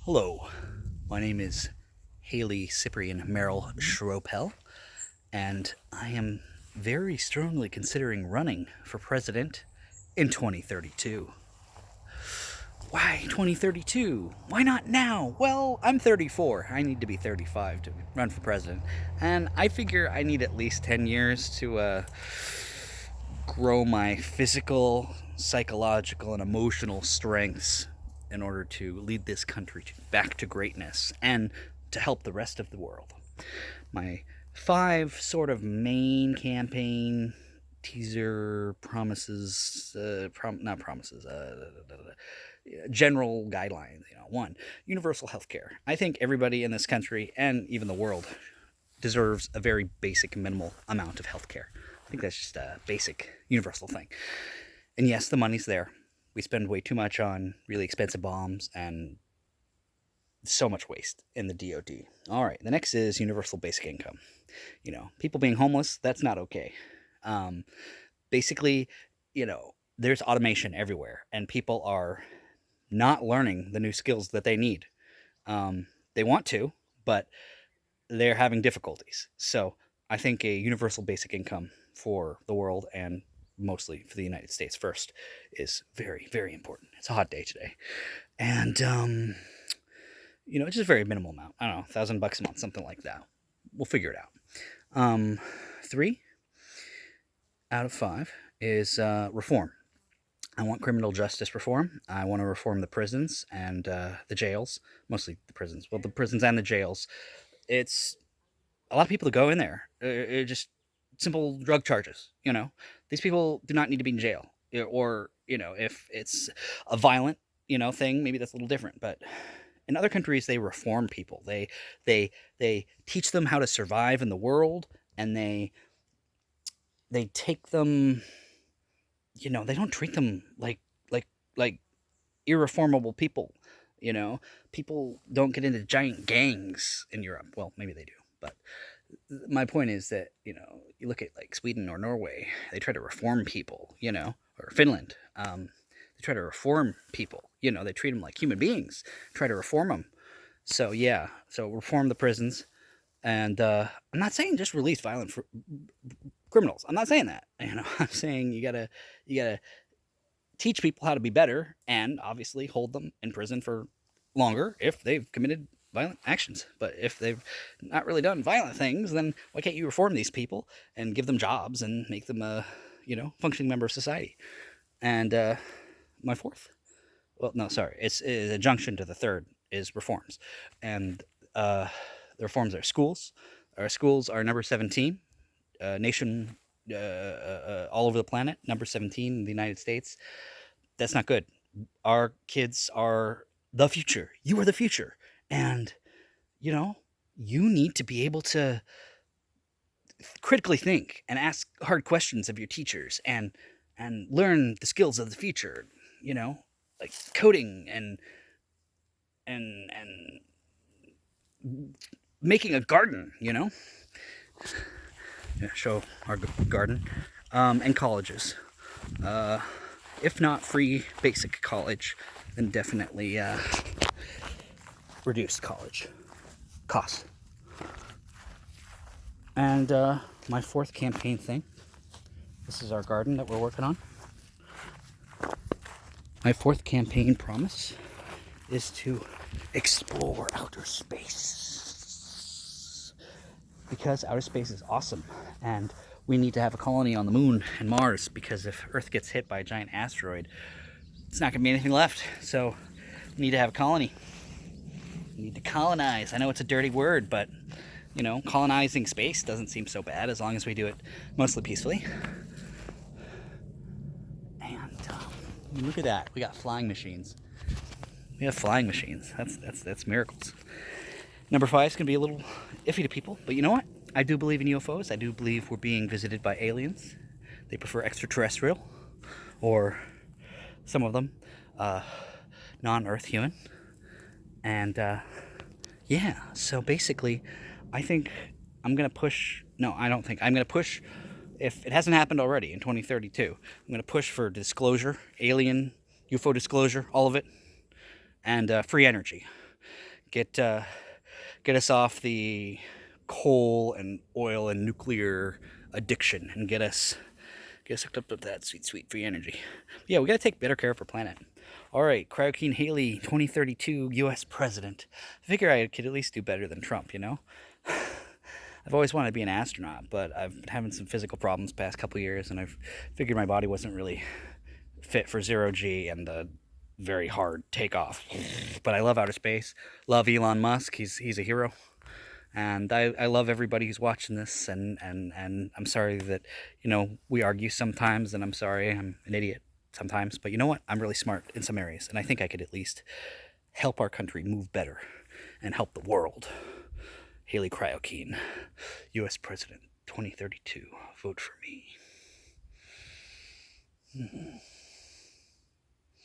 Hello, my name is Haeley Cyprian Merrill Schropel, and I am very strongly considering running for president in 2032. Why 2032? Why not now? Well, I'm 34. I need to be 35 to run for president, and I figure I need at least 10 years to grow my physical, psychological, and emotional strengths in order to lead this country back to greatness and to help the rest of the world. My 5 sort of main campaign teaser promises, not promises, general guidelines. 1, universal health care. I think everybody in this country and even the world deserves a very basic minimal amount of health care. I think that's just a basic universal thing. And yes, the money's there. We spend way too much on really expensive bombs and so much waste in the DoD. All right, the next is universal basic income. People being homeless, that's not okay. Basically, there's automation everywhere, and people are not learning the new skills that they need. They want to, but they're having difficulties. So I think a universal basic income for the world, and mostly for the United States first, is very, very important. It's a hot day today. And, it's just a very minimal amount. I don't know, $1,000 a month, something like that. We'll figure it out. 3 out of 5 is reform. I want criminal justice reform. I want to reform the prisons and the jails, mostly the prisons. Well, the prisons and the jails. It's a lot of people that go in there. Just simple drug charges. These people do not need to be in jail. Or if it's a violent thing, maybe that's a little different. But in other countries, they reform people. They teach them how to survive in the world, and they take them. They don't treat them like irreformable people. People don't get into giant gangs in Europe. Well, maybe they do, but my point is that you look at like Sweden or Norway, they try to reform people, or Finland, they try to reform people, they treat them like human beings, try to reform them. So reform the prisons, and I'm not saying just release violent criminals. I'm not saying that. I'm saying you gotta teach people how to be better, and obviously hold them in prison for longer if they've committed violent actions. But if they've not really done violent things, then why can't you reform these people and give them jobs and make them a functioning member of society? And my fourth, well, no, sorry, it's a junction to the third, is reforms. And the reforms are schools. Our schools are number 17 nation, all over the planet, number 17 in the United States. That's not good. Our kids are the future. You are the future. And, you need to be able to critically think and ask hard questions of your teachers, and learn the skills of the future, like coding and making a garden, show our garden, and colleges. If not free basic college, then definitely reduced college costs. And my fourth campaign thing, this is our garden that we're working on. My fourth campaign promise is to explore outer space, because outer space is awesome, and we need to have a colony on the moon and Mars, because if Earth gets hit by a giant asteroid, it's not going to be anything left. So we need to have a colony. We need to colonize. I know it's a dirty word, but colonizing space doesn't seem so bad as long as we do it mostly peacefully. And look at that, we got flying machines. We have flying machines. That's miracles. Number 5 is going to be a little iffy to people, but you know what? I do believe in UFOs. I do believe we're being visited by aliens. They prefer extraterrestrial, or some of them non-Earth human. And so basically, I think I'm going to push. No, I don't think. I'm going to push, if it hasn't happened already in 2032, I'm going to push for disclosure, alien, UFO disclosure, all of it, and free energy. get us off the coal and oil and nuclear addiction and get us hooked up to that sweet free energy. Yeah, we got to take better care of our planet. All right, CryoKeen Haeley, 2032 U.S. President. I figure I could at least do better than Trump, you know? I've always wanted to be an astronaut, but I've been having some physical problems the past couple years, and I've figured my body wasn't really fit for zero-G and the very hard takeoff. But I love outer space. Love Elon Musk. He's a hero. And I love everybody who's watching this, and I'm sorry that, you know, we argue sometimes, and I'm sorry I'm an idiot sometimes, but you know what? I'm really smart in some areas, and I think I could at least help our country move better and help the world. Haeley CryoKeen, U.S. President, 2032. Vote for me.